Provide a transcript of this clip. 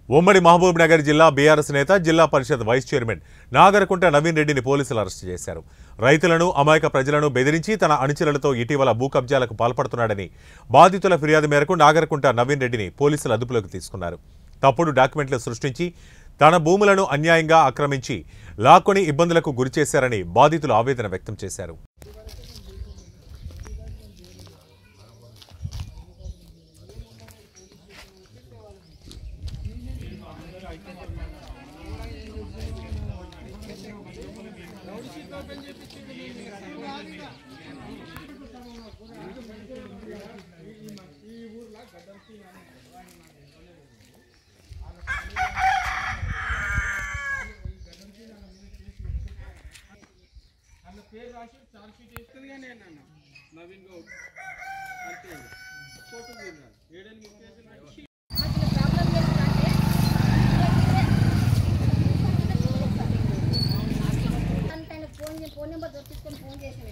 ఉమ్మడి మహబూబ్ నగర్ జిల్లా బీఆర్ఎస్ నేత జిల్లా పరిషత్ వైస్ చైర్మన్ నాగరకుంట నవీన్ రెడ్డిని పోలీసులు అరెస్టు చేశారు. రైతులను అమాయక ప్రజలను బెదిరించి తన అనుచరులతో ఇటీవల భూ కబ్జాలకు పాల్పడుతున్నాడని బాధితుల ఫిర్యాదు మేరకు నాగరకుంట నవీన్ రెడ్డిని పోలీసులు అదుపులోకి తీసుకున్నారు. తప్పుడు డాక్యుమెంట్లు సృష్టించి తన భూములను అన్యాయంగా ఆక్రమించి లాక్కొని ఇబ్బందులకు గురిచేశారని బాధితులు ఆవేదన వ్యక్తం చేశారు. పేరు రాసి చార్జ్ షీట్ వేస్తుంది కానీ నవీన్ గౌడ్ అంతే ఫోటో తిన్నాను ఏడెనిమిది కేసులు ఫోన్ నెంబర్ దొరికించుకొని ఫోన్ చేసి